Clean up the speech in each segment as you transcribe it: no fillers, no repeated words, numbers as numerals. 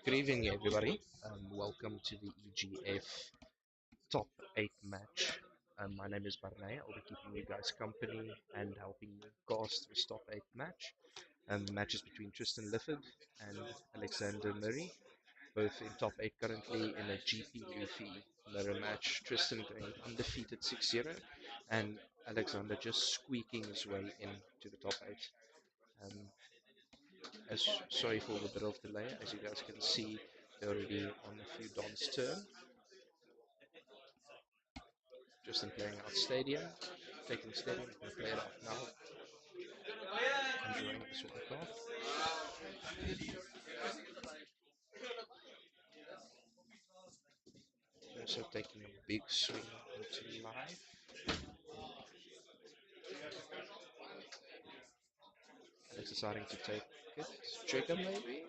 Good evening, everybody. Welcome to the EGF Top 8 match. My name is Barney. I'll be keeping you guys company and helping you cast this Top 8 match. The match is between Tristan Lifford and Alexander Murray, both in Top 8 currently in a GP Luffy mirror match. Tristan going undefeated 6-0, and Alexander just squeaking his way into the Top 8. Sorry for the bit of delay. As you guys can see, they're already on a few Don's turn. Just in playing out Stadium, taking Stadium, going to play it off now. Enjoying this one card. Also taking a big swing into life. Alex deciding to take it. Trigger maybe?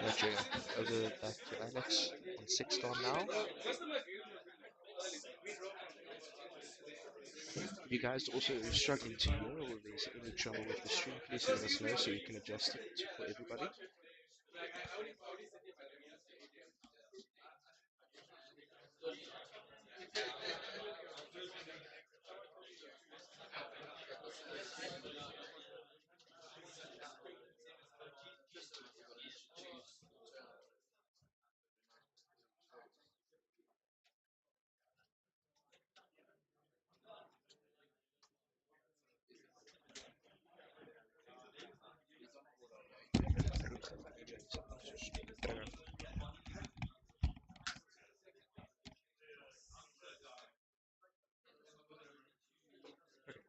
No trigger. Over back to Alex on 6 star now. If you guys also struggling to hear or there's any trouble with the stream, please let us know so we can adjust it for everybody.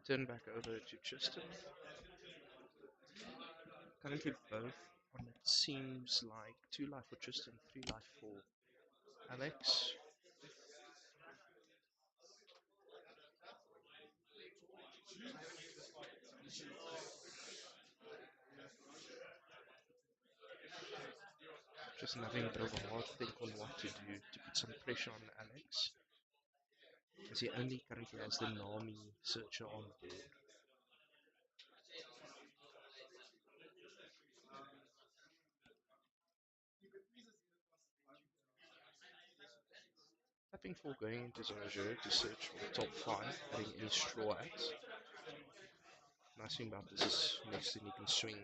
Turn back over to Tristan. Currently both on it seems like 2 life for Tristan, 3 life for Alex. Tristan having a bit of a hard think on what to do to put some pressure on Alex, as he only currently has the Nami searcher on board. Tapping for going into Zero to search for the top 5, adding any straw at. Nice thing about this is next thing you can swing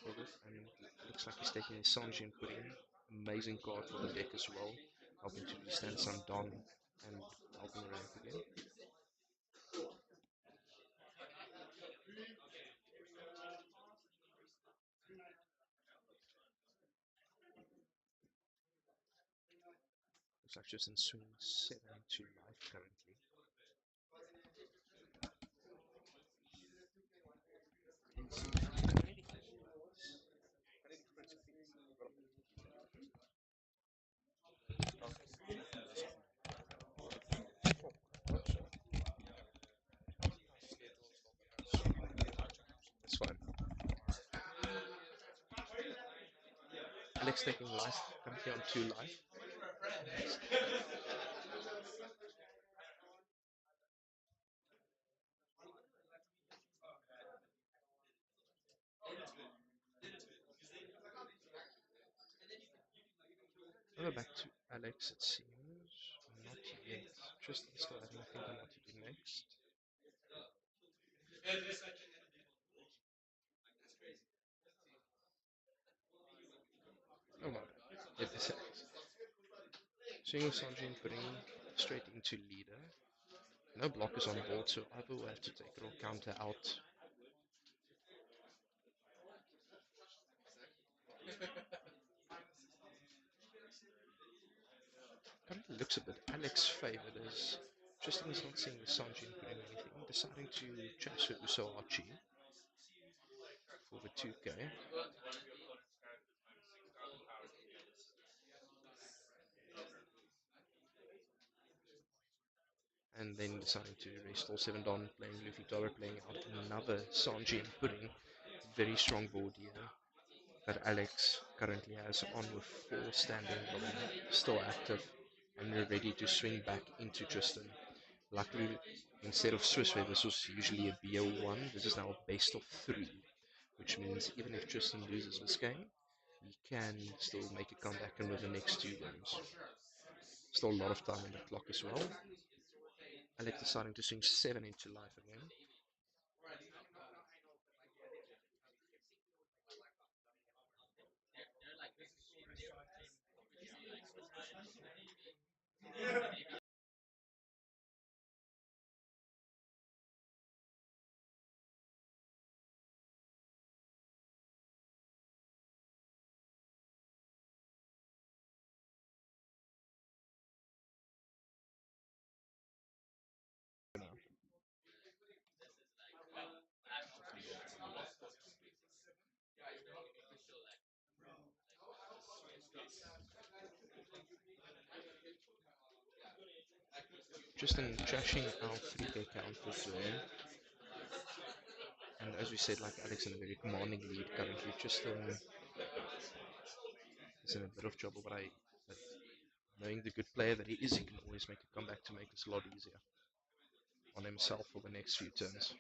with it, and it looks like he's taking his Sanji and putting amazing card for the deck as well, helping to withstand some Don and helping ramp again. Looks like just in swing 7 to life currently. That's fine. Alex taking life, currently on 2 life. Over back to Alex, it seems. Not yet. Tristan still having a think on what to do next. Oh my bad. It is Alex. Swing with Sanjin putting straight into leader. No blockers on board, so either will have to take it or counter out. Currently looks a bit Alex favoured as Tristan is not seeing the Sanjin putting anything, deciding to transfer Usohachi for the 2k. And then deciding to restore 7 Don, playing Luffy Tower, playing out another Sanji and Pudding. Very strong board here. that Alex currently has on with 4 standing long, still active and ready to swing back into Tristan. Luckily, instead of Swiss, where this was usually a BO1, this is now a best of 3, which means even if Tristan loses this game, he can still make a comeback and win the next 2 games. Still a lot of time on the clock as well. Alex deciding to swing 7 into life again. Tristan trashing out 3k counters there. And as we said, like Alex in a very commanding lead currently, Tristan is in a bit of trouble, but knowing the good player that he is, he can always make a comeback to make this a lot easier on himself for the next few turns.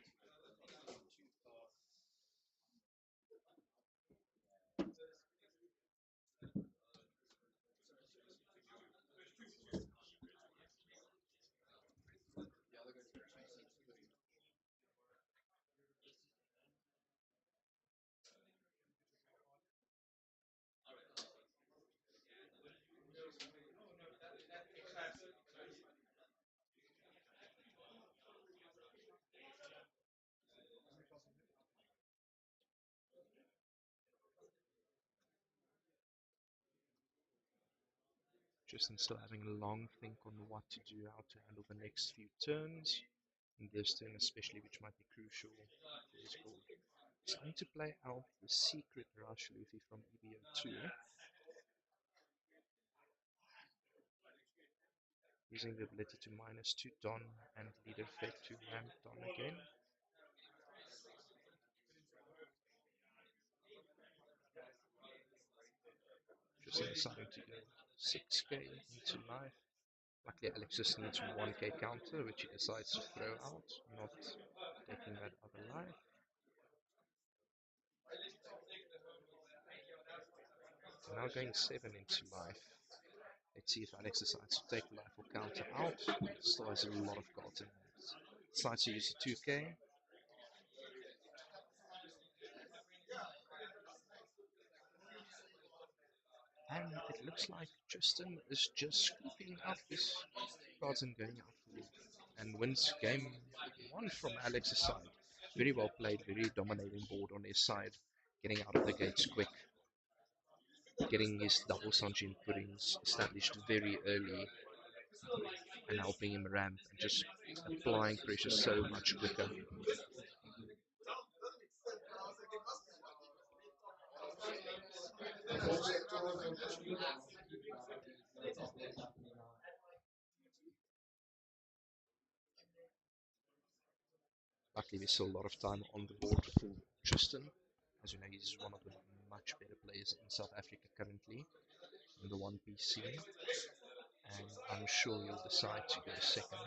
Tristan still having a long think on what to do, how to handle the next few turns. In this turn especially, which might be crucial for his board. He's going to play out the secret Rush Luffy from EBO2, using the ability to -2 Don and leader effect to ramp Don again. Just deciding to go 6k into life. Luckily Alex just needs 1k counter, which he decides to throw out, not taking that other life. So now going 7 into life. Let's see if Alex decides to take life or counter out. Still has a lot of cards in hand. Decides to use the 2k. And it looks like Tristan is just scooping up his cards and going out for lead. And wins game 1 from Alex's side. Very well played, very dominating board on his side. Getting out of the gates quick. Getting his double Sanjin puddings established very early. And helping him ramp and just applying pressure so much quicker. Luckily, there's still a lot of time on the board for Tristan. As you know, he's one of the much better players in South Africa currently in the 1Piece scene. And I'm sure he'll decide to go second.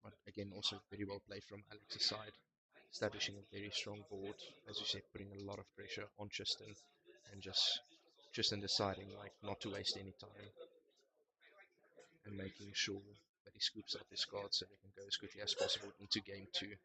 But again, also very well played from Alex's side, establishing a very strong board, as you said, putting a lot of pressure on Tristan, and just Tristan deciding like not to waste any time and making sure that he scoops up his cards so they can go as quickly as possible into game 2.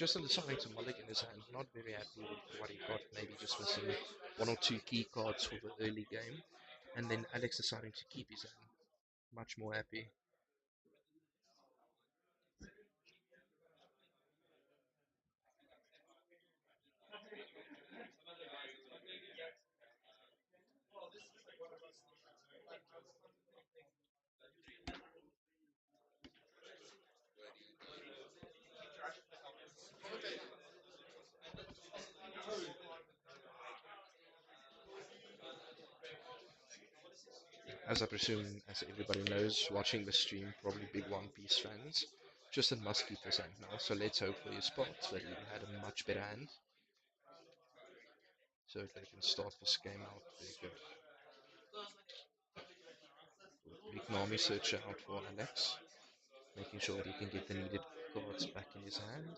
Tristan deciding to mulligan his hand, not very happy with what he got, maybe just missing one or two key cards for the early game. And then Alex deciding to keep his hand, much more happy. As I presume, as everybody knows, watching the stream, probably big One Piece fans, Tristan must keep his hand now, so let's hope for his spots that he had a much better hand, so they can start this game out very good. Big Nami search out for Alex, making sure that he can get the needed cards back in his hand.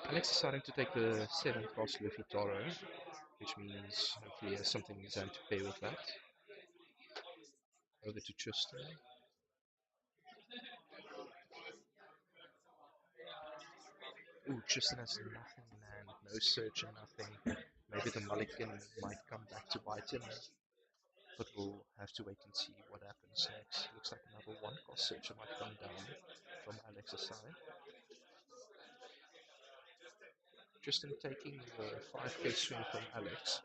Alex is starting to take the 7 cost Luffy Taro, which means hopefully he has something in his hand to pair with that. Over to Tristan. Ooh, Tristan has nothing in hand, no search and nothing. Maybe the Mulligan might come back to bite him, but we'll have to wait and see what happens next. Looks like another 1 cost searcher might come down from Alex's side. Tristan taking the 5k swing from Alex.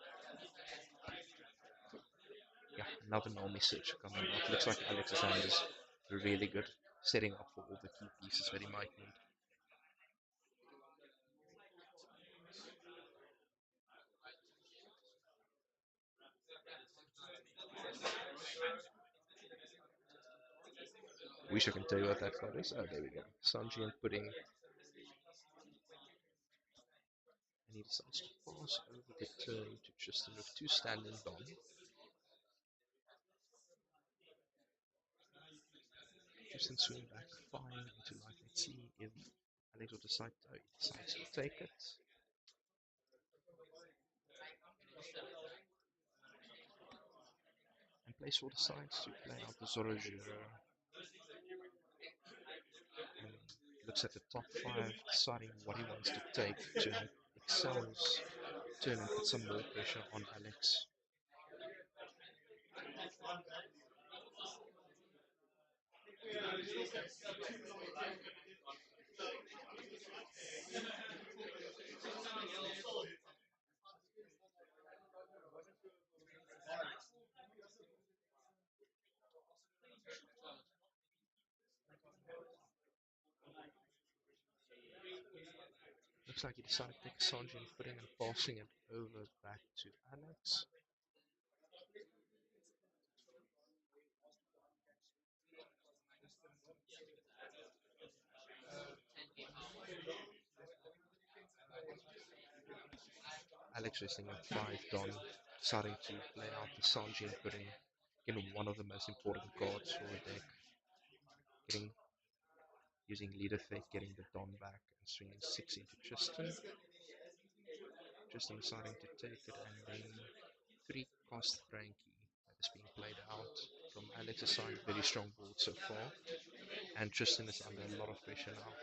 Yeah, another Nami searcher coming out. Looks like Alex's hand is really good, setting up for all the key pieces that he might need. Wish I can tell you what that card is. Oh, there we go. Sanji and Pudding. And he decides to pass over the turn to Tristan with 2 standing Dom. Tristan swing back, fine into life. Let's see if Alex will decide to, he decides to take it. And Placewell decides to play out the Zoroark. And looks at the top 5, deciding what he wants to take to help excel his turn and put some more pressure on Alex. Looks like he decided to take Sanji and Pudding and passing it over back to Alex. Alex resting at 5 Don, deciding to play out the Sanji and Pudding, getting one of the most important cards for the deck. Using lead effect, getting the Don back and swinging 6 into Tristan. Tristan deciding to take it, and then 3 cost Frankie that is being played out from Alex's side. Very strong board so far, and Tristan is under a lot of pressure now.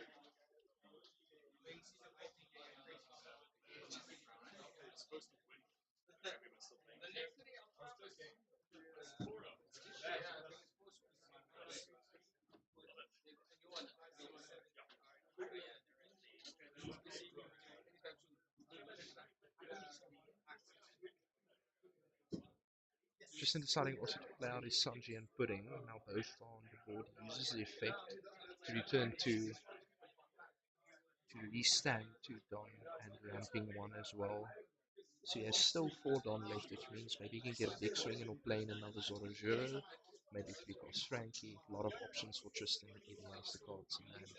Tristan deciding also to play out his Sanji and Pudding. Now both are on the board. He uses the effect to return to restand 2 Don and ramping 1 as well. So he has still 4 Don left, which means maybe he can get a big swing and play in another Zoroark, maybe 3 cost Frankie. A lot of options for Tristan if he has the cards in hand.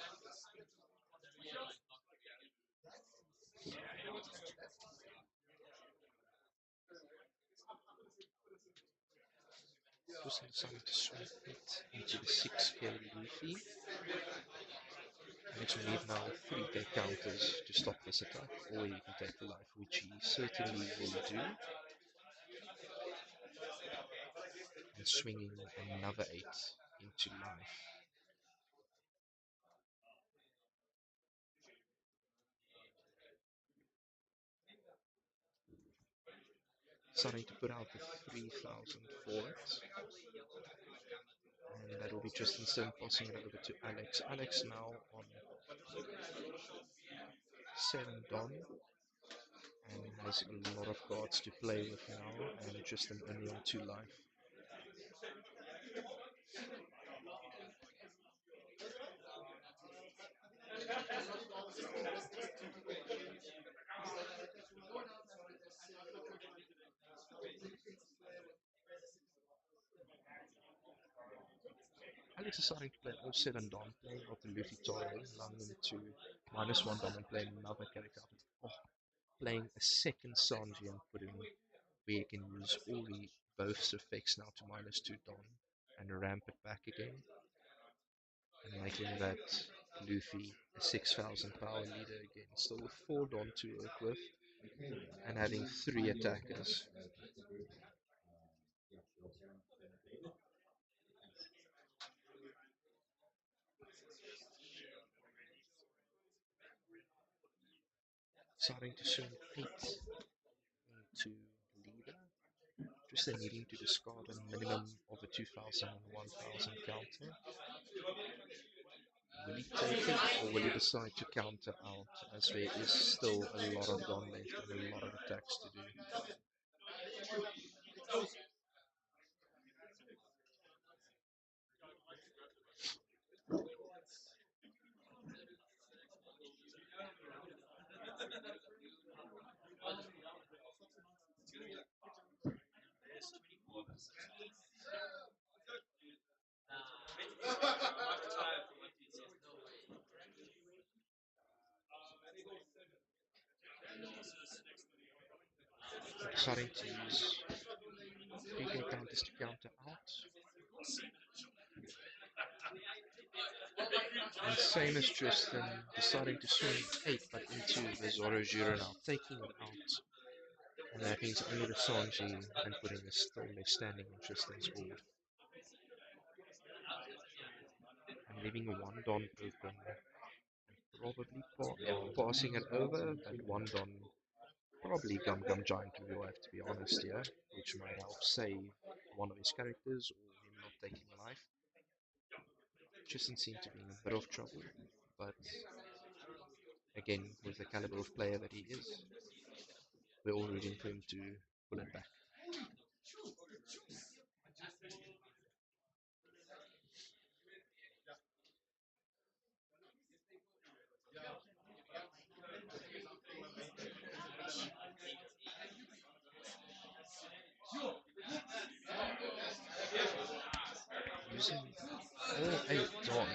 Just deciding to swing it into the 6k Luffy. And you need now 3k counters to stop this attack, or you can take the life, which he certainly will do. And swinging another 8 into life. Starting to put out the 3000 for it. And that will be Tristan Stone passing it over to Alex. Alex now on 7 Don and has a lot of cards to play with now, and Tristan only on 2 life. Alex is starting to play all 7 Don, playing off the Luffy Toro, allowing him to -1 Don and play another character. Oh, playing a second Sanji and putting where you can use all the both effects now to -2 Don and ramp it back again, and making that Luffy a 6,000 power leader again, still with 4 Don to work with, and having 3 attackers. Starting to swing 8 into leader, just then needing to discard a minimum of a 2,000 and 1,000 counter. Will he take it, or will he decide to counter out, as there is still a lot of Don left and a lot of attacks to do. Deciding to use 3k counters to counter out. And same as Tristan, deciding to swing 8 but into the Zoro now, taking it out. And that means only the Sanji and putting a still left standing on Tristan's board. And leaving 1 Don open. Probably passing it over, but 1 Don. Probably Gum Gum Giant Review, I have to be honest here, which might help save one of his characters or him not taking life. Tristan seemed to be in a bit of trouble, but again, with the caliber of player that he is, we're all rooting for him to pull it back. Using all 8 Don,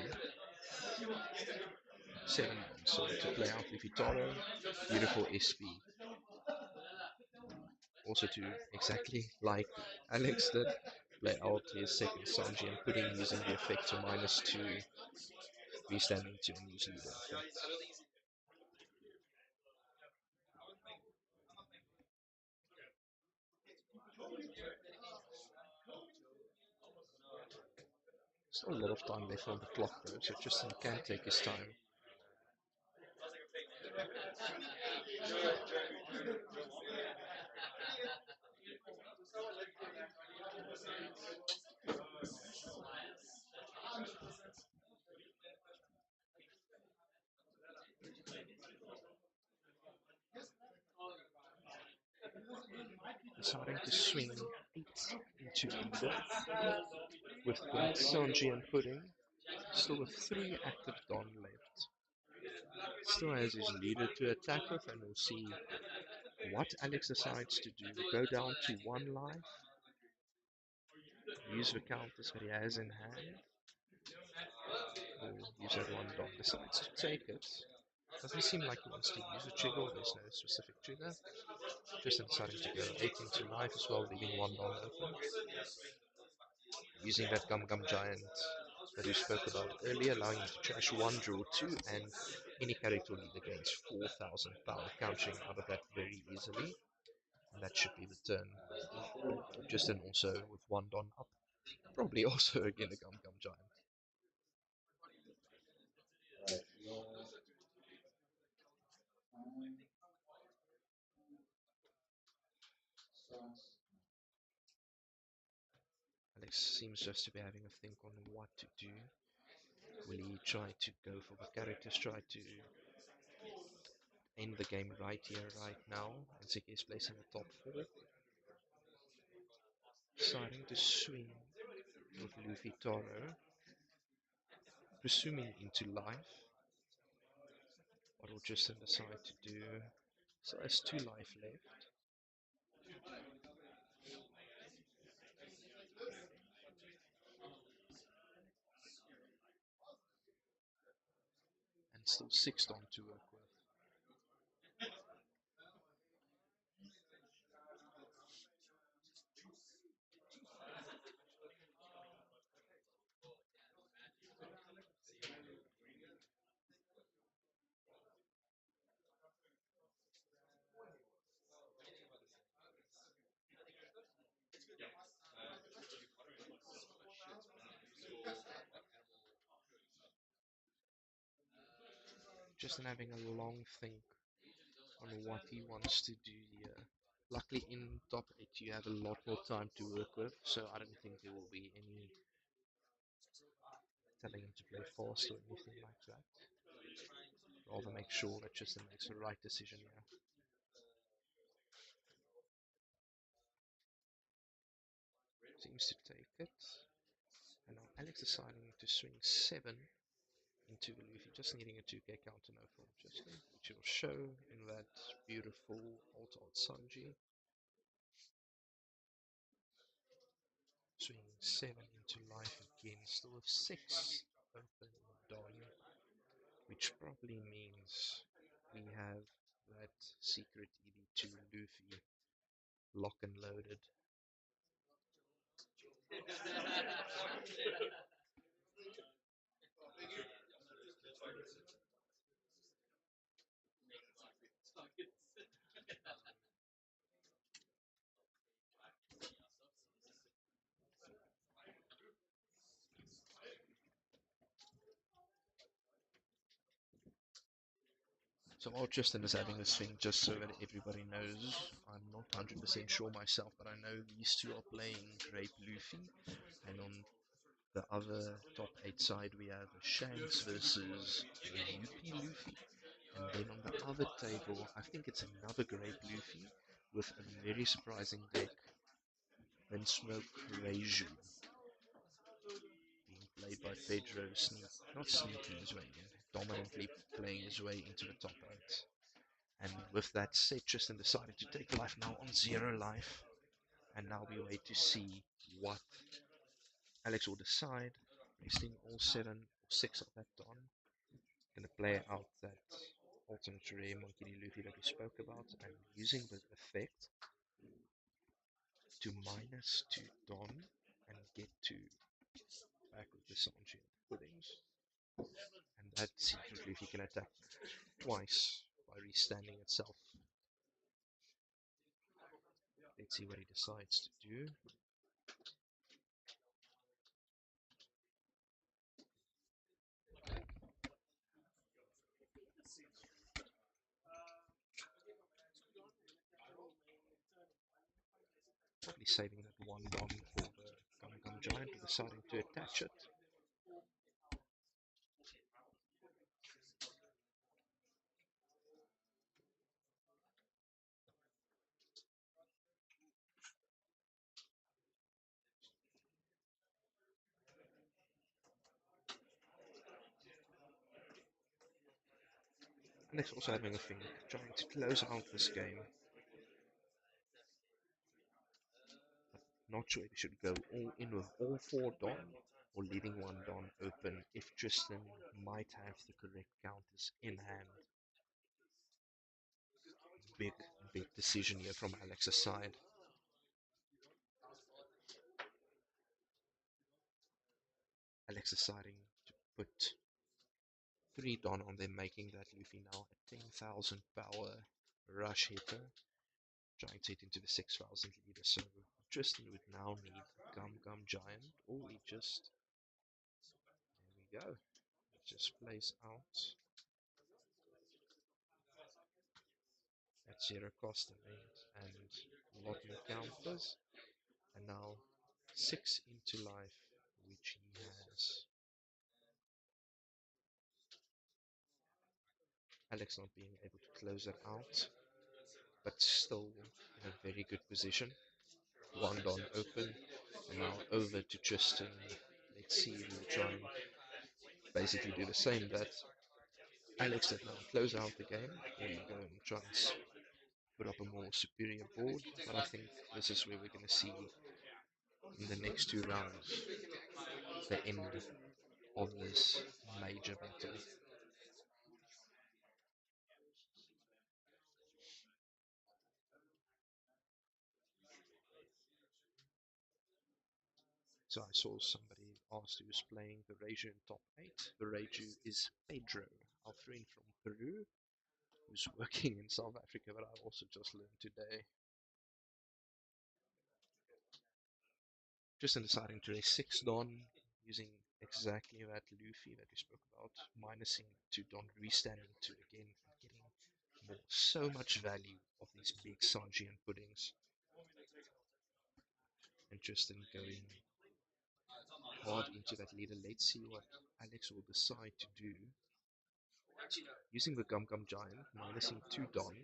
7 Don, so to play out Luffy Toro, beautiful SP. Also to, exactly like Alex did, play out his second Sanji and putting using the effect to -2, restanding to and using the effect. Still a lot of time left on the clock though, so Tristan can take his time. Deciding to swing 8 into leader with both Sanji and Pudding, still with 3 active Don left. Still has his leader to attack with, and we'll see what Alex decides to do. Go down to 1 life, use the counters that he has in hand, or use that 1 Don. Decides to take it. Doesn't seem like he wants to use a trigger, there's no specific trigger. Just deciding to go 8 into life as well, leaving 1 Don open. using that Gum Gum Giant that we spoke about earlier, allowing him to trash 1, draw 2, and any character leader gains 4,000 power, countering out of that very easily. And that should be the turn. Justin also with 1 Don up. Probably also again a Gum Gum Giant. Alex seems just to be having a think on what to do. Will he try to go for the characters, try to end the game right here, right now, and Ziggy is placing a top 4. Deciding to swing with Luffy Taro, presuming into life. What will Justin decide to do? So has 2 life left. And still 6 Don to work with. Justin having a long think on what he wants to do here. Luckily in top 8 you have a lot more time to work with, so I don't think there will be any telling him to play fast or anything like that. Rather make sure that Justin makes the right decision here. Seems to take it. And now Alex deciding to swing 7 into the Luffy, just needing a 2k counter now from Justin, which will show in that beautiful Alt Art Sanji. Swinging 7 into life again, still with 6 open Don, which probably means we have that secret ED2 Luffy lock and loaded. So while Justin is having this thing, just so that everybody knows, I'm not 100% sure myself, but I know these two are playing Grape Luffy, and on the other top 8 side we have Shanks versus Yuppie Luffy, and then on the other table I think it's another Grape Luffy with a very surprising deck, Vinsmoke Reiju, being played by Pedro, not sneaking his way in, dominantly playing his way into the top 8. And with that said, Tristan decided to take life now on 0 life. And now we wait to see what Alex will decide. Placing all 7 or 6 of that on. Gonna play out that alternate rare Monkey D. Luffy that we spoke about, and using the effect to minus 2 Don and get to back with the Sanji and the puddings. And that secret Luffy can attack twice by restanding itself. Let's see what he decides to do. Probably saving that 1 Don for the Gum Gum Giant, deciding to attach it. Alex also having a think, trying to close out this game. Not sure if he should go all in with all 4 Don or leaving 1 Don open if Tristan might have the correct counters in hand. Big decision here from Alex's side. Alex deciding to put 3 Don on them, making that Luffy now a 10,000 power rush hitter, trying to hit into the 6,000 leader. So Tristan would now need Gum Gum Giant, or he just, there we go, he just plays out at 0 cost event and a lot more counters, and now 6 into life, which he has. Alex not being able to close it out, but still in a very good position. One Don open, and now over to Tristan. Let's see if he'll try and basically do the same that Alex did now. Close out the game, or you go and try and put up a more superior board. But I think this is where we're going to see in the next 2 rounds the end of this major battle. So I saw somebody asked who's playing the Reiju in top 8. The Reiju is Pedro, our friend from Peru, who's working in South Africa, but I also just learned today. Just in deciding to raise 6 Don, using exactly that Luffy that we spoke about, minusing 2 Don, restanding 2 again, and getting more, so much value of these big Sanji and puddings. And just in going hard into that leader, let's see what Alex will decide to do. Using the Gum Gum Giant, minusing 2 Don,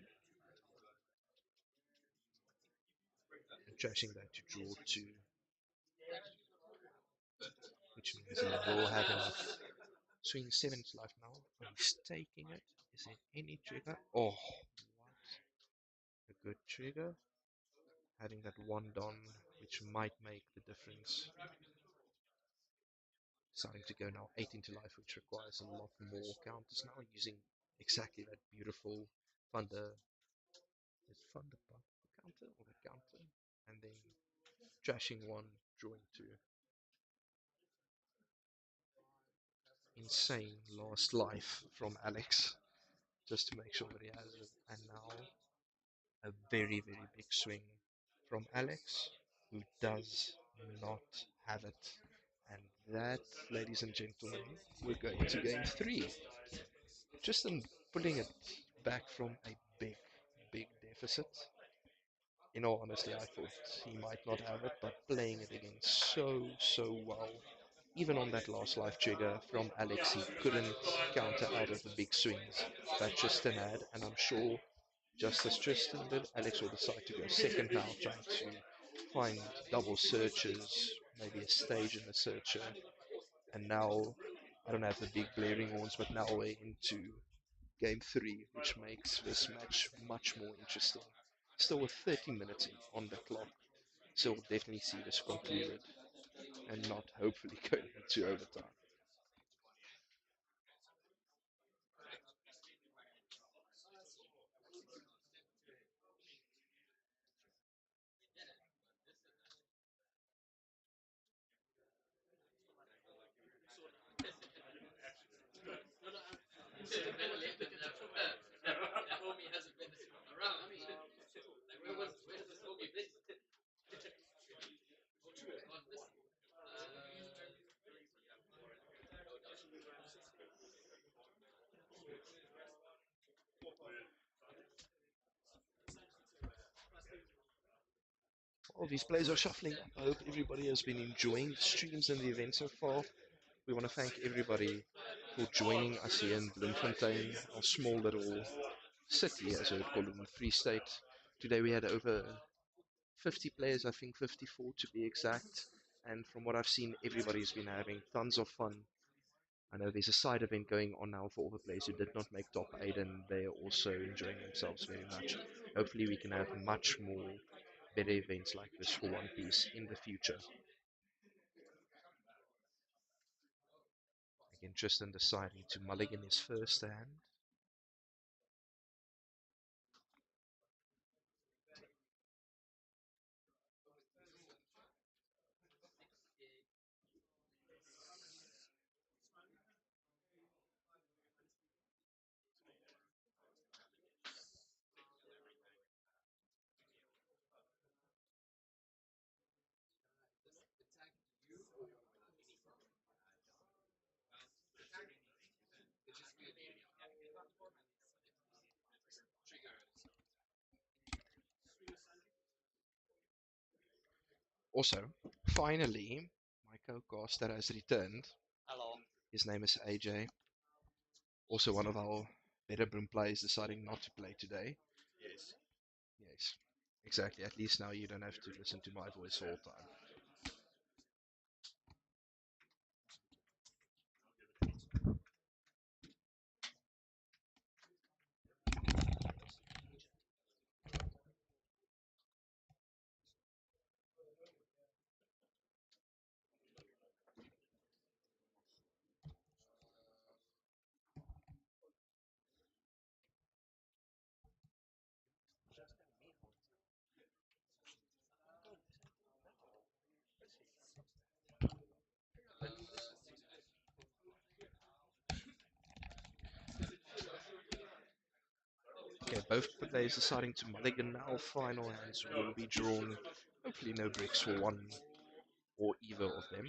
and trashing that to draw 2, which means he will have enough. Swing 7 to life now. He's taking it. Is there any trigger? Oh, what a good trigger. Having that 1 Don, which might make the difference. Starting to go now 8 into life, which requires a lot more counters now, using exactly that beautiful Thunder. Is Thunder counter or the counter? And then trashing 1, drawing 2. Insane last life from Alex, just to make sure that he has it. And now a very, very big swing from Alex, who does not have it. And that, ladies and gentlemen, we're going to game 3. Just in pulling it back from a big, big deficit. In all honesty, I thought he might not have it, but playing it again so well. Even on that last life trigger from Alex, he couldn't counter out of the big swings that Tristan had, and I'm sure just as Tristan did, Alex will decide to go second now, trying to find double searches, maybe a stage in the searcher. And now, I don't have the big blaring horns, but now we're into game 3, which makes this match much more interesting. Still with 30 minutes on the clock, so we'll definitely see this concluded and not hopefully going into overtime. All these players are shuffling up. I hope everybody has been enjoying the streams and the event so far. We want to thank everybody for joining us here in Bloemfontein, our small little city, as I would call it, in Free State. Today we had over 50 players, I think 54 to be exact. And from what I've seen, everybody's been having tons of fun. I know there's a side event going on now for all the players who did not make top 8, and they're also enjoying themselves very much. Hopefully we can have much more better events like this for One Piece in the future. Again, Tristan deciding to mulligan his first hand. Also, finally, my co-caster has returned. Hello. His name is AJ. Also, one of our better broom players deciding not to play today. Yes. Yes, exactly. At least now you don't have to listen to my voice all the time. Okay, both players deciding to mulligan now. Final hands will be drawn. Hopefully no bricks for one or either of them.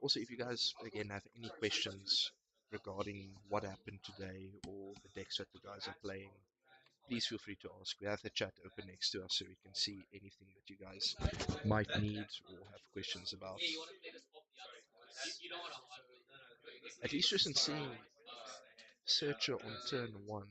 Also, if you guys, again, have any questions regarding what happened today or the decks that the guys are playing, please feel free to ask. We have the chat open next to us so we can see anything that you guys might need or have questions about. At least just in seeing Searcher on turn 1.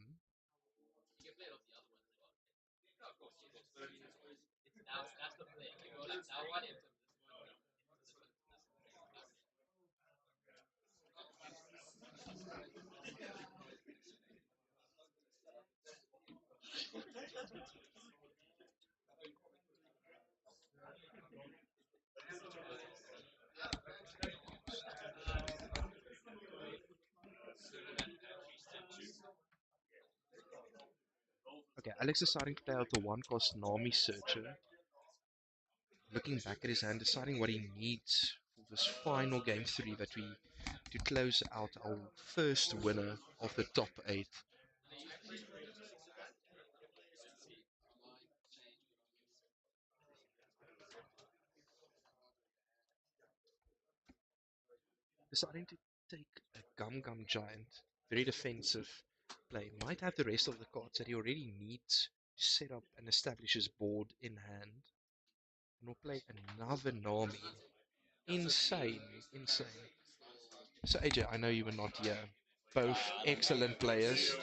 Okay, Alex is deciding to play out the 1-cost Nami Searcher. Looking back at his hand, deciding what he needs for this final game 3 that we to close out our first winner of the top 8. Deciding to take a Gum Gum Giant, very defensive play. Might have the rest of the cards that he already needs to set up and establish his board in hand. And we'll play another Nami. Insane, insane. So AJ, I know you were not here. Both excellent players.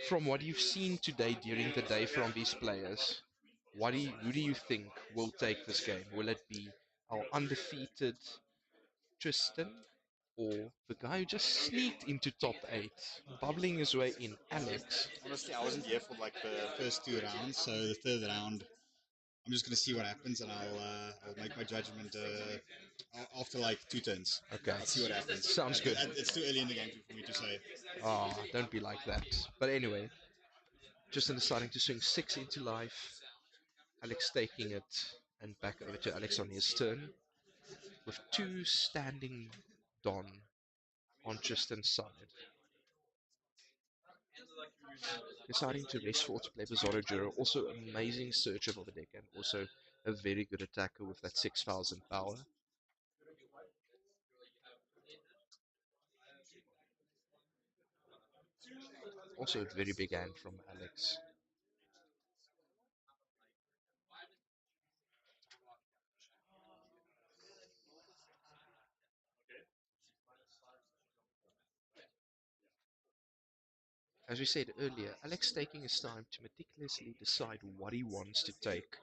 From what you've seen today during the day from these players, who do you think will take this game? Will it be our undefeated Tristan or the guy who just sneaked into top 8, bubbling his way in, Alex? Honestly, I wasn't here for like the first 2 rounds, so the third round, I'm just gonna see what happens, and I'll make my judgment after like 2 turns. Okay, I'll see what happens. sounds good. It's too early in the game for me to say. Ah, don't be like that. But anyway, Tristan deciding to swing 6 into life. Alex taking it and back over to Alex on his turn with 2 standing Don on Tristan's side. Deciding to rest 4 to play Bizarro Juro. Also amazing searcher of the deck and also a very good attacker with that 6,000 power. Also a very big hand from Alex. As we said earlier, Alex taking his time to meticulously decide what he wants to take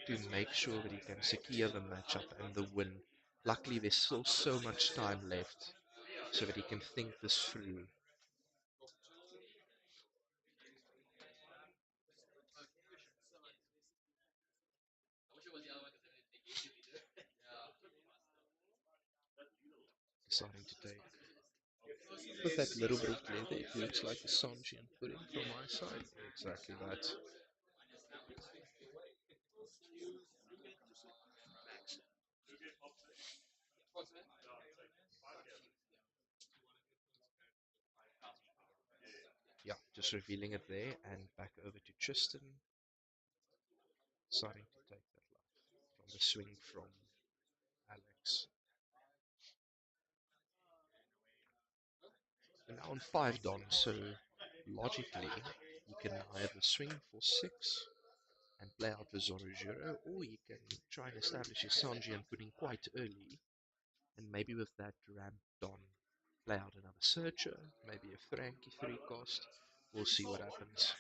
to make sure that he can secure the matchup and the win. Luckily, there's still so much time left so that he can think this through. Deciding to take. With that little bit of leather, it looks like the Sanjian pudding from my side. Exactly that. Yeah, just revealing it there and back over to Tristan. Deciding to take that life from the swing from Alex. We're now on 5 Don, so logically you can either swing for 6 and play out the Zorojuro, or he can try and establish his Sanji and Pudding quite early, and maybe with that ramp Don, play out another Searcher, maybe a Frankie 3 cost. We'll see what happens.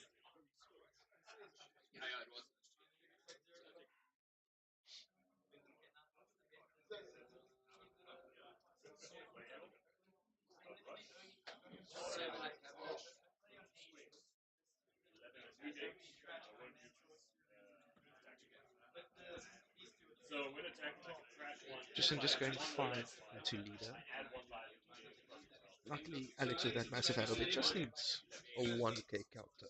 Justin just going 5 into leader. Luckily, Alex with that massive handle, it just needs a 1k counter.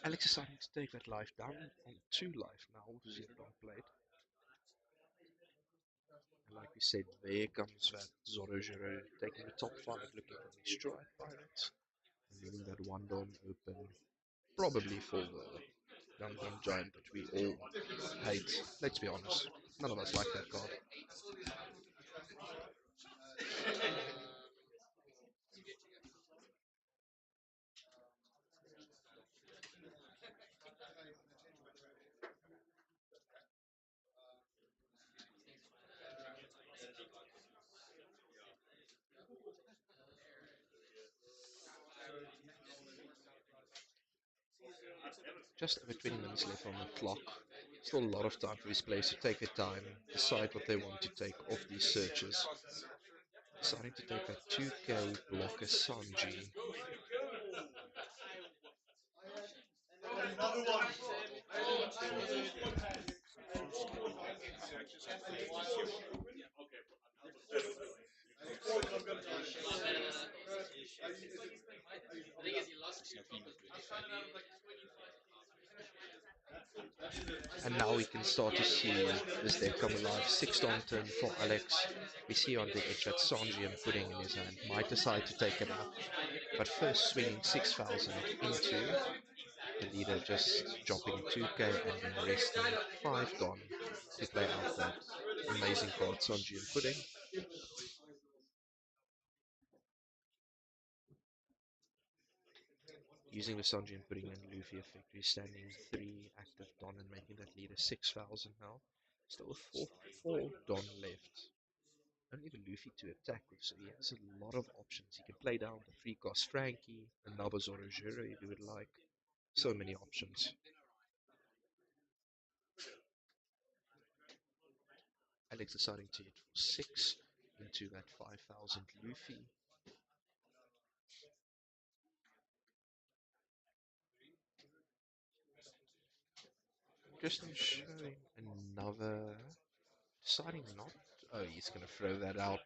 Alex is starting to take that life down on 2 life now with 0 on plate. And like we said, there comes that Zorojuro taking the top 5, looking for these Strike Pirates, and leaving that 1 Don open, probably for the Young Gun Giant that we all hate. Let's be honest, none of us like that card. Just over 20 minutes left on the clock. Still a lot of time for these players to take their time, decide what they want to take off these searches. Deciding to take that 2k blocker Sanji. And now we can start to see this deck come alive. 6 Don turn for Alex. We see on the edge that Sanji and Pudding in his hand might decide to take it out. But first swinging 6,000 into the leader, just dropping 2k and then resting 5 Don to play out that amazing card Sanji and Pudding. Using the Sanji and Pudding and Luffy effect, we're standing 3 active Don and making that leader 6,000 now. Still with 4 Don left. Only the Luffy to attack with, so he has a lot of options. He can play down the 3 cost Frankie, another Zorojuro if you would like. So many options. Alex deciding to hit for 6 into that 5,000 Luffy. Just showing another, deciding not, oh, he's going to throw that out.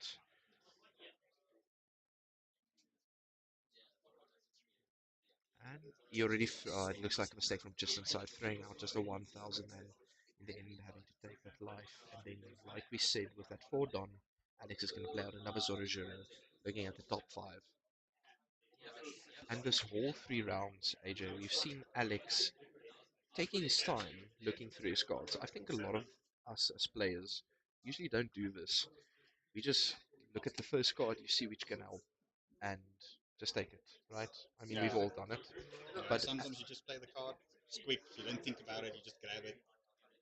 And he already, it looks like a mistake from just inside, throwing out just a 1,000 and in the end having to take that life. And then, like we said, with that 4 Don, Alex is going to play out another Zorojuro, looking at the top 5. And this whole 3 rounds, AJ, we've seen Alex taking his time looking through his cards. I think a lot of us as players usually don't do this. We just look at the first card, you see which can help, and just take it, right? I mean, we've all done it. But sometimes you just play the card, it's quick, you don't think about it, you just grab it.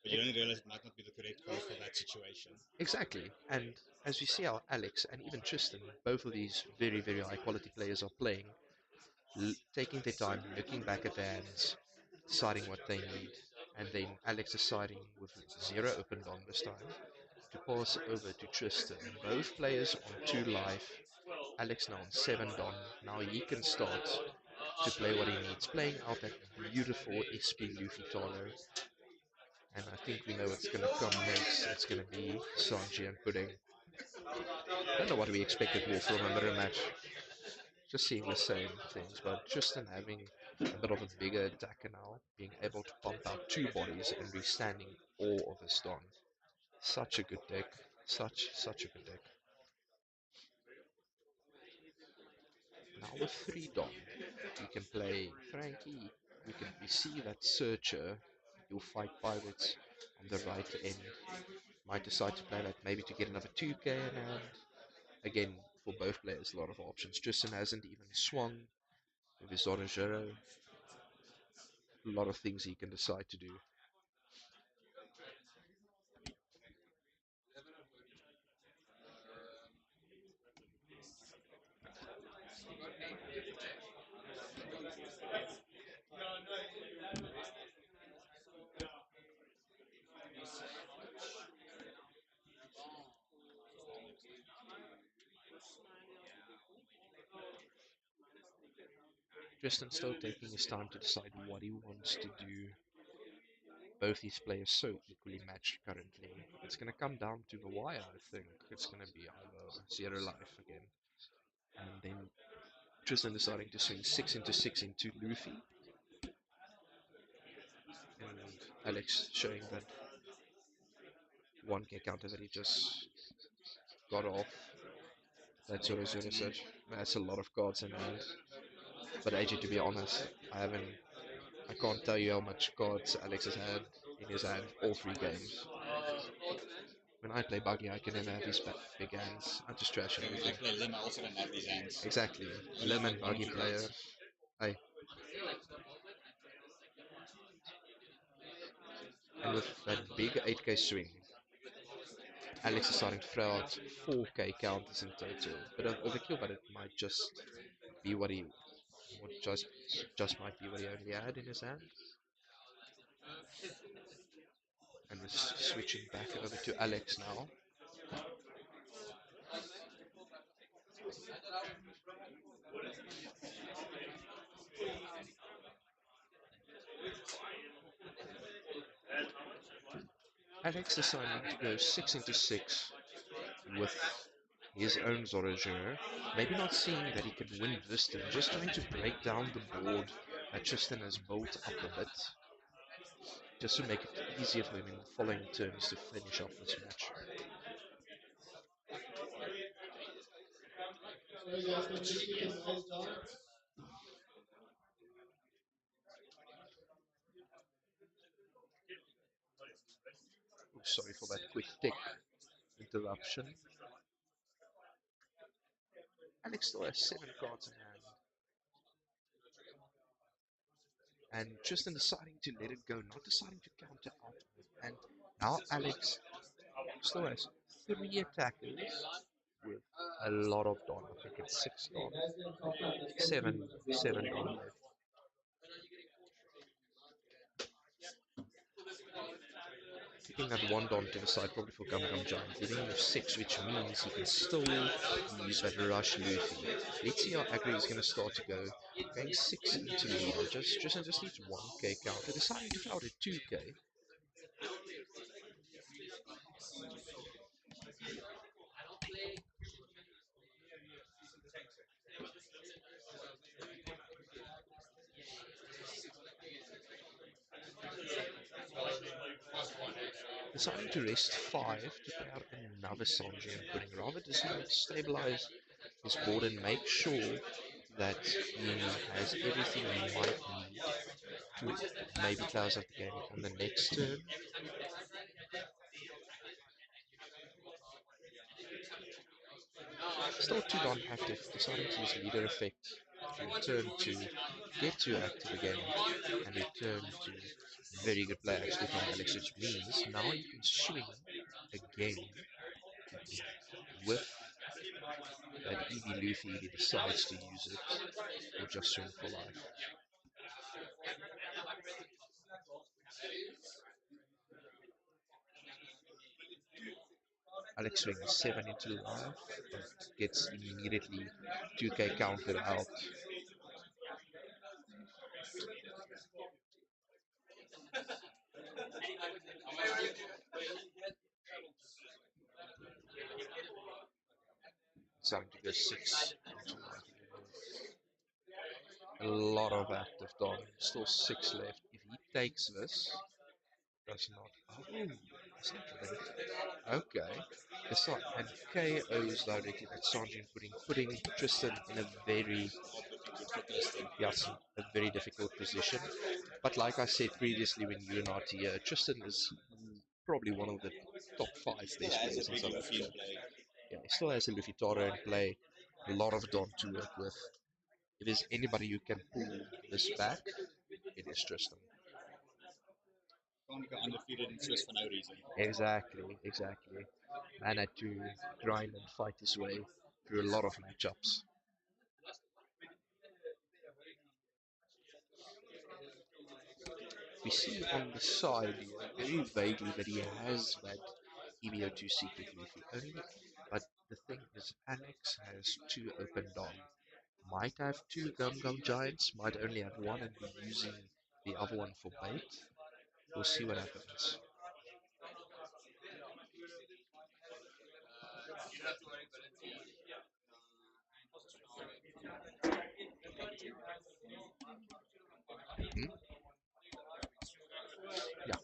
But you don't realize it might not be the correct card for that situation. Exactly. And as we see how Alex and even Tristan, both of these very, very high quality players are playing, taking their time, looking back at their hands, deciding what they need, and then Alex deciding with 0 opened on this time to pass over to Tristan. Both players on 2 life. Alex now on 7 Don. Now he can start to play what he needs, playing out that beautiful SP Luffy Talo. And I think we know what's going to come next. It's going to be Sanji and Pudding. I don't know what we expected more from a mirror match. Just seeing the same things, but Tristan having a bit of a bigger attacker now, being able to pump out 2 bodies and withstanding all of his Don. Such a good deck. Such a good deck. Now with 3 Dom, you can play Frankie, we see that Searcher, you'll fight Pirates on the right end. Might decide to play that maybe to get another 2k in hand. Again, for both players, a lot of options. Tristan hasn't even swung with his Zorajero. A lot of things he can decide to do. Tristan still taking his time to decide what he wants to do. Both these players so equally matched currently. It's going to come down to the wire, I think. It's going to be either 0 life again. And then Tristan deciding to swing 6 into 6 into Luffy. And Alex showing that 1k counter that he just got off. That's 0 0 such. That's a lot of cards in hand. But AJ, to be honest, I can't tell you how much cards Alex has had in his hand all 3 games. When I play Buggy, I can never have these big hands. I just trash When everything. I play Lim, I also don't have these hands. Exactly. Only Lim have and like one or Buggy two player. cards. Hey. And with that big 8k swing, Alex is starting to throw out 4k counters in total. But an overkill, but it might just be what he would just might be what he only had in his hand. And we're switching back over to Alex now. Alex deciding to go 6 into 6 with his own Zorajero. Maybe not seeing that he can win this turn, just trying to break down the board that Tristan has built up a bit. Just to make it easier for him in the following turns to finish off this match. Oh, sorry for that quick tick interruption. Alex still has 7 cards in hand. And Tristan deciding to let it go, not deciding to counter out. And now Alex still has 3 attackers with a lot of Don. I think it's 6 Don. 7 Don left. Keeping that 1 Don to the side probably for Gum Gum Giant, leaving him with 6, which means he can still use that Rush Luffy. Let's see how aggro is going to start to go. Going 6 into leader, Tristan just needs 1k counter, deciding to flout at 2k. Deciding to rest 5 to play out another Sanji and putting rather deciding to stabilize his board and make sure that he has everything he might need to maybe close out the game on the next turn. Still 2 Don active, deciding to use leader effect to return to get 2 active again and return to very good play actually from Alex, which means now you can swing again with that EV Luffy if he decides to use it, or just swing for life. Alex swings 7 into life, but gets immediately 2k counted out. Starting to go 6 into life again. A lot of active Don, still 6 left. If he takes this, Does not. Oh, that's not linked. Okay. It's not. And KOs directly that Sanjin putting Tristan in a very Not looking good for Tristan. yes, a very difficult position. But like I said previously when you were not here, Tristan is probably one of the top five Still best has a players in big South Luffy in Africa. play. Yeah, he still has a Luffy Toro in play, a lot of Don to work with. If there's anybody who can pull this back, it is Tristan. Can't go undefeated in Swiss for no reason. Exactly, exactly. Man had to grind and fight his way through a lot of matchups. We see on the side here, very vaguely, that he has that EBO2 secret Luffy only. But the thing is, Alex has two open Dom. Might have two Gum Gum Giants, might only have one and be using the other one for bait. We'll see what happens. Hmm? Yeah,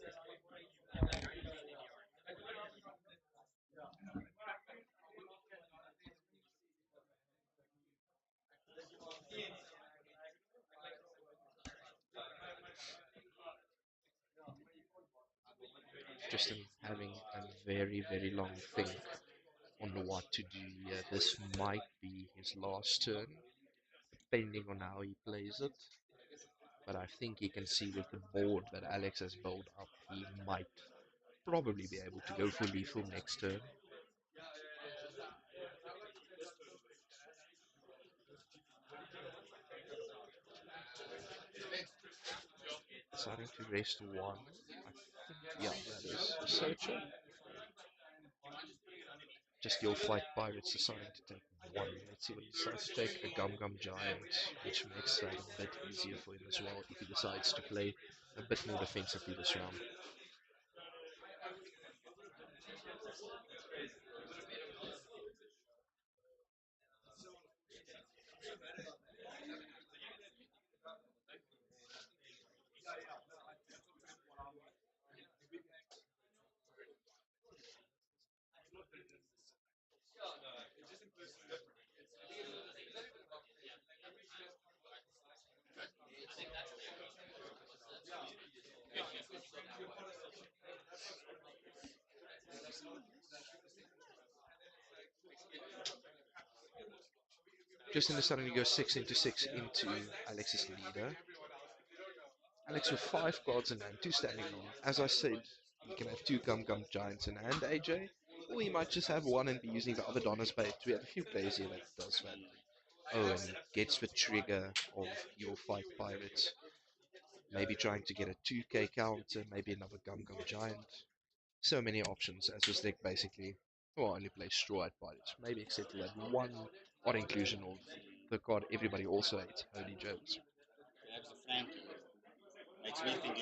just in having a very, very long think on what to do here. This might be his last turn, depending on how he plays it. But I think he can see with the board that Alex has built up, he might probably be able to go for lethal next turn. Deciding to rest one. I think, yeah, that is a searcher. Just you'll fight pirates deciding to take one. Let's see what he decides to take. A Gum Gum Giant, which makes that a bit easier for him as well if he decides to play a bit more defensively this round. Just in the suddenly go 6 into 6 into Alex's leader. Alex with 5 cards in hand, 2 standing room. As I said, he can have 2 Gum Gum Giants in hand, AJ. Or he might just have one and be using the other Donna's bait. We have a few players here that does that. Oh, and he gets the trigger of your fight pirates. Maybe trying to get a 2k counter, maybe another Gum Gum Giant. So many options as this deck basically, well, only plays Straw Hat Pirates. Maybe except for that one odd inclusion of the card everybody also hates, Holy Jones. Perhaps a Frankie. Makes me think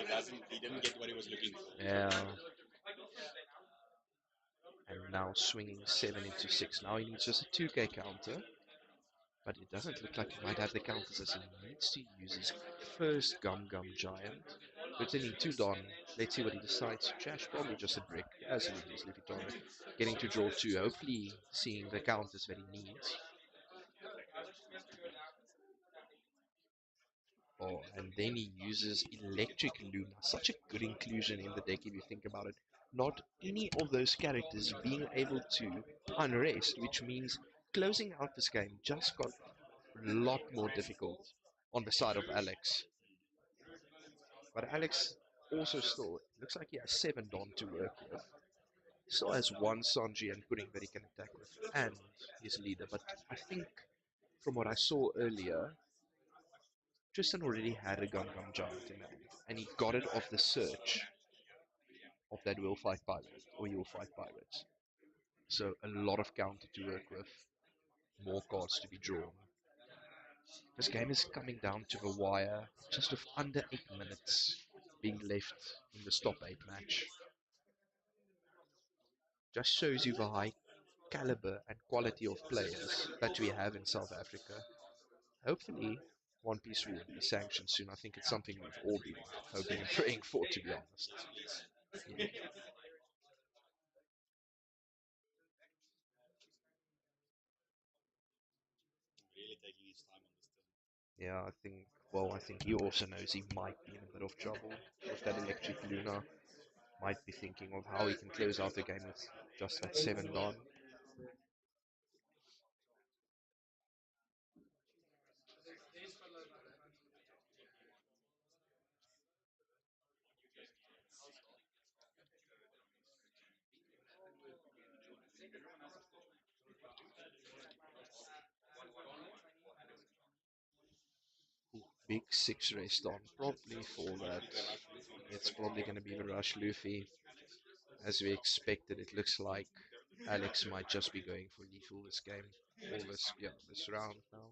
he didn't get what he was looking for. Yeah. And now swinging 7 into 6. Now he needs just a 2k counter. But it doesn't look like he might have the counters as he needs to use his first Gum Gum Giant. Returning 2 Don. Let's see what he decides. Trash probably just a brick, as he is Leafy Toro. Getting to draw 2, hopefully seeing the counters that he needs. Oh, and then he uses Electric Luna. Such a good inclusion in the deck if you think about it. Not any of those characters being able to unrest, which means closing out this game just got a lot more difficult on the side of Alex. But Alex also still looks like he has 7 Don to work with. He still has 1 Sanji and Pudding that he can attack with, and his leader. But I think from what I saw earlier, Tristan already had a Gum Gum Giant in hand, and he got it off the search of that Will Fight Pirate, or You'll Fight Pirates. So a lot of counter to work with, more cards to be drawn. This game is coming down to the wire, just with under 8 minutes being left in the stop 8 match. Just shows you the high caliber and quality of players that we have in South Africa. Hopefully, One Piece will be sanctioned soon. I think it's something we've all been hoping and praying for, to be honest. Yeah, Really taking his time on this turn. yeah, I think. Well, I think he also knows he might be in a bit of trouble with that electric Luna. Might be thinking of how he can close out the game with just that 7 Don. Big 6 race Don, probably for that. It's probably going to be the Rush Luffy. As we expected, it looks like Alex might just be going for lethal this game. All this, yeah, this round now.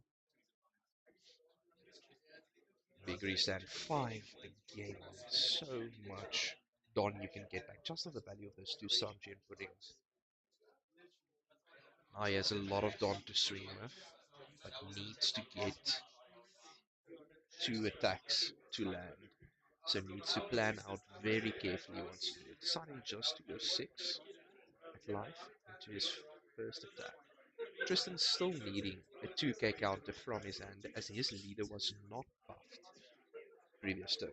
Big restand 5 again. So much Don you can get back. Just of the value of those two Sanji and Puddings. Now he has a lot of Don to swing with, but needs to get 2 attacks to land. So needs to plan out very carefully once to do it. Deciding just to go 6 at life into his first attack. Tristan's still needing a 2k counter from his hand as his leader was not buffed previous turn.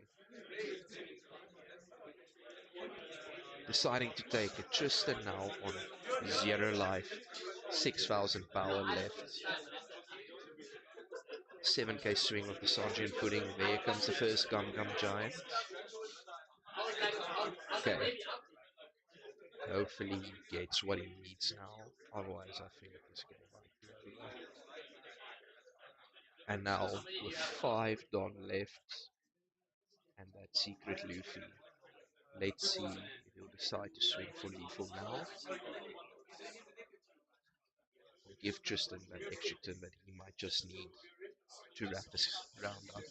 Deciding to take a Tristan now on 0 life, 6000 power left. 7k swing of the Sergeant Pudding. There comes the first Gum Gum Giant. Okay. Hopefully he gets what he needs now. Otherwise I think this game might be over. And now with 5 Don left and that secret Luffy. Let's see if he'll decide to swing for lethal now. Or give Tristan that extra turn that he might just need to wrap this round up.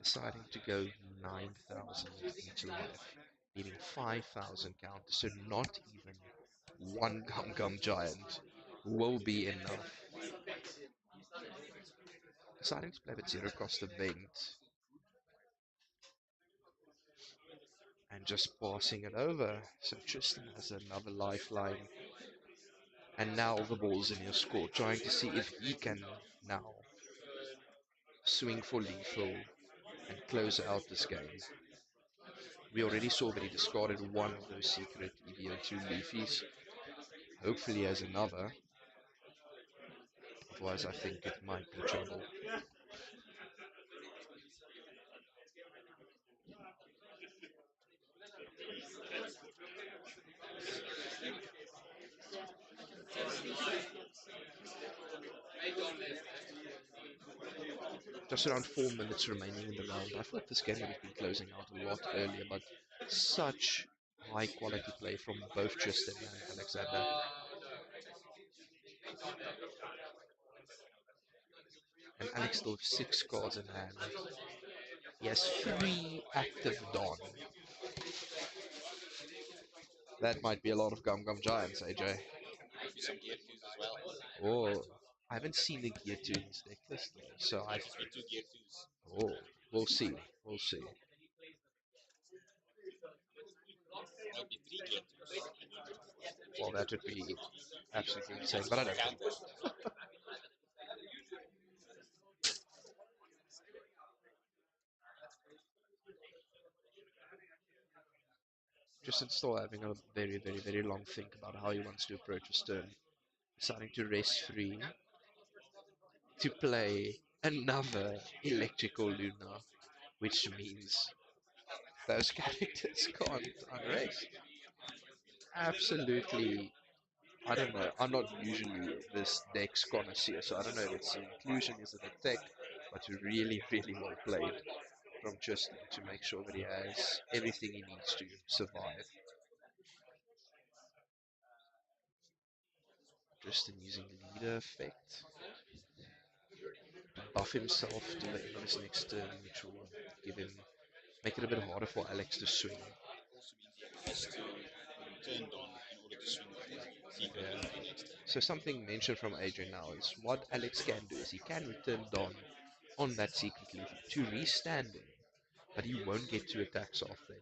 Deciding to go 9,000 into life, needing 5,000 counters, so not even one Gum Gum Giant will be enough. Deciding to play the zero cost event and just passing it over. So Tristan has another lifeline. And now the ball's in his court, trying to see if he can now swing for lethal and close out this game. We already saw that he discarded one of those secret EVO2 Leafies. Hopefully he has another. Otherwise I think it might be trouble. Just around 4 minutes remaining in the round. I thought this game would have been closing out a lot earlier, but such high quality play from both Tristan and Alexander. And Alex still has 6 cards in hand. He has 3 active Dawn. That might be a lot of Gum Gum Giants, AJ. Might be some gear twos as well. Oh, I haven't seen the gear 2 in his deck list though, so Might just be 2 gear twos. Oh, we'll see. We'll see. Might be 3 gear twos. Well, that would be absolutely insane, but I don't think. Just still having a very, very, very long think about how he wants to approach his turn. Deciding to rest 3 to play another electrical Luna, which means those characters can't unrest. Absolutely. I don't know. I'm not usually this deck's connoisseur, so I don't know if it's an inclusion, is it a tech, but really, really well played from Tristan to make sure that he has everything he needs to survive. Tristan using leader effect to buff himself to the end of his next turn, which will give him make it a bit harder for Alex to swing. Also means he has to turn Don in order to swing Secret Yeah. Luffy next turn. So something mentioned from Adrian now is what Alex can do is he can return Don on that Secret Luffy to restand him, but he won't get 2 attacks off then.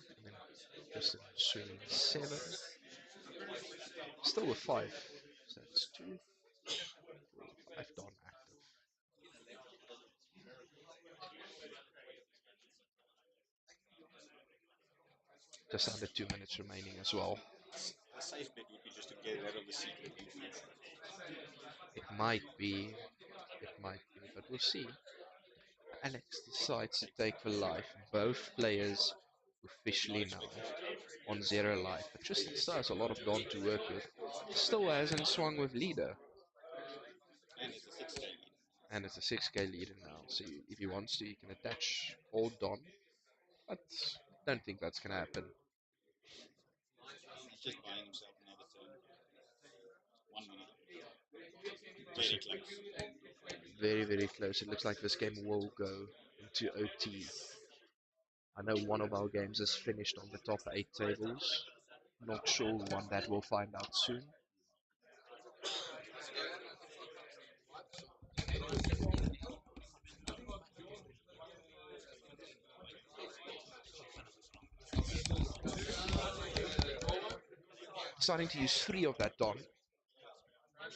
And then just swinging 7, still with 5. So that's 2, 4, 5 Don active. Just under 2 minutes remaining as well. A safe bet would be just to get rid of the Secret Luffy. It might be, but we'll see. Alex decides to take for life. Both players officially now on 0 life. But Tristan still has a lot of Don to work with. Still hasn't swung with leader. And it's a 6k lead. And it's a 6k leader now. So if he wants to, he can attach all Don. But don't think that's going to happen. He's just buying himself another turn. 1 minute. Very close. Very, very close. It looks like this game will go into OT. I know one of our games is finished on the top 8 tables. Not sure one that we'll find out soon. Starting to use 3 of that Don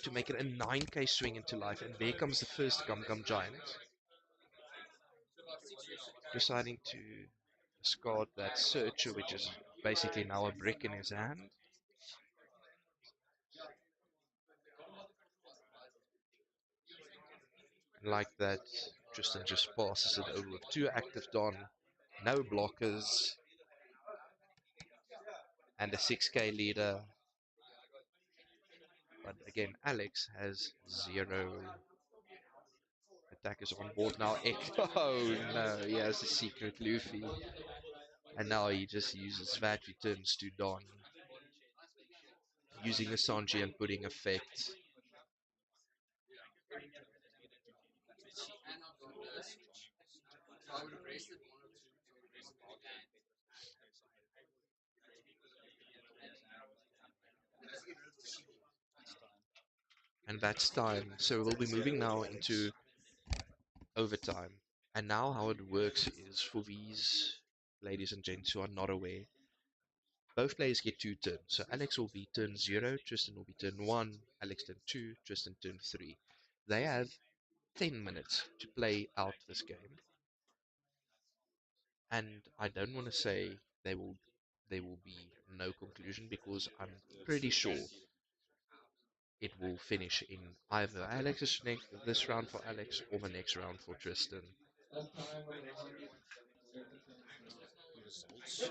to make it a 9k swing into life, and there comes the first Gum Gum Giant. Deciding to discard that Searcher, which is basically now a brick in his hand. Like that, Tristan just passes it over with 2 active Don, no blockers, and a 6k leader. But again, Alex has 0 attackers on board now. Oh no, he has a Secret Luffy. And now he just uses that, returns to Don. Using the Sanji and putting effect. And that's time. So we'll be moving now into overtime. And now how it works is, for these ladies and gents who are not aware, both players get 2 turns. So Alex will be turn 0, Tristan will be turn 1, Alex turn 2, Tristan turn 3. They have 10 minutes to play out this game. And I don't want to say there will be no conclusion, because I'm pretty sure it will finish in either Alex's next this round for Alex or the next round for Tristan. Results.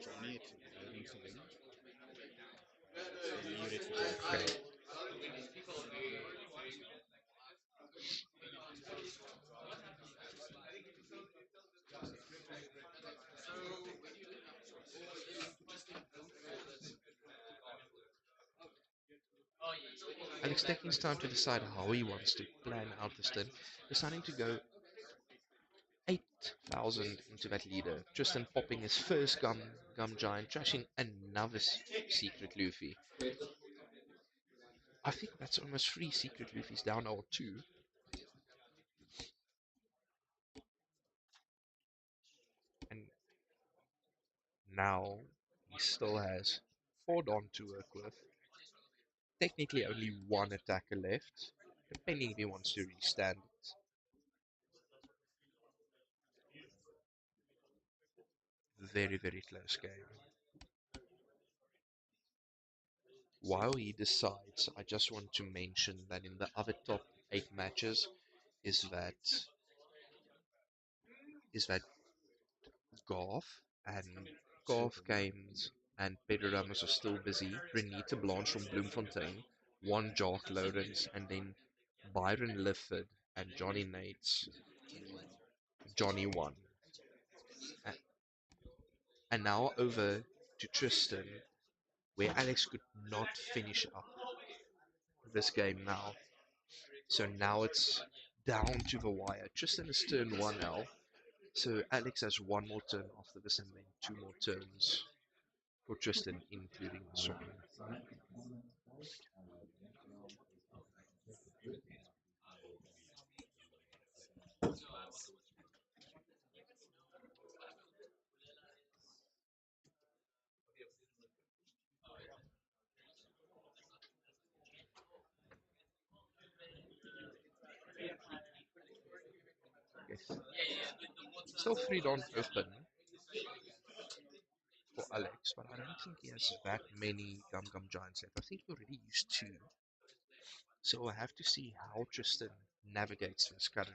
Johnny at loading for them. Muted for Okay. Alex taking his time to decide how he wants to plan out this turn, deciding to go 8,000 into that leader. Tristan popping his first gum giant, trashing another Secret Luffy. I think that's almost 3 Secret Luffys down, or 2. And now he still has 4 Don to work with. Technically only 1 attacker left, depending if he wants to restand it. Very, very close game. While he decides, I just want to mention that in the other top 8 matches is that Garth and Games and Pedro Ramos are still busy. Renita Blanche from Bloemfontein, one Jock Lawrence, and then Byron Lifford and Johnny Nates. Johnny won. And now over to Tristan, where Alex could not finish up this game now. So now it's down to the wire. Tristan is turn 1L. So Alex has one more turn after this and then two more turns for Tristan, including the swapping. Yes. Still 3 Don open for Alex, but I don't think he has that many Gum Gum Giants left. I think he already used 2. So we'll have to see how Tristan navigates this currently.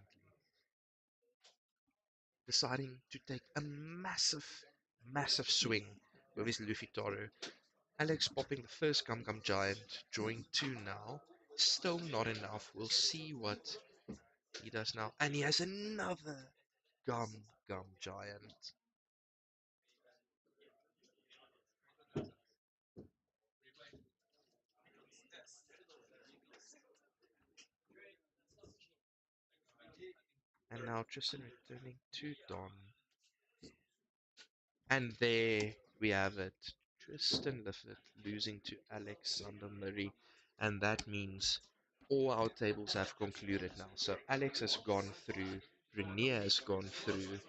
Deciding to take a massive, massive swing with his Luffy Taro. Alex popping the first Gum Gum Giant, drawing 2 now. Still not enough. We'll see what he does now. And he has another Gum Gum Giant. And now Tristan returning to Don. And there we have it. Tristan Lifford losing to Alexander Murray. And that means all our tables have concluded now. So Alex has gone through, Renier has gone through,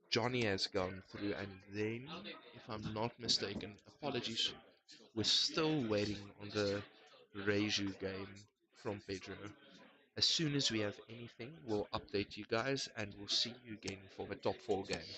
Johnny has gone through, and then, if I'm not mistaken, apologies, we're still waiting on the Reiju game from Pedro. As soon as we have anything, we'll update you guys, and we'll see you again for the top 4 game.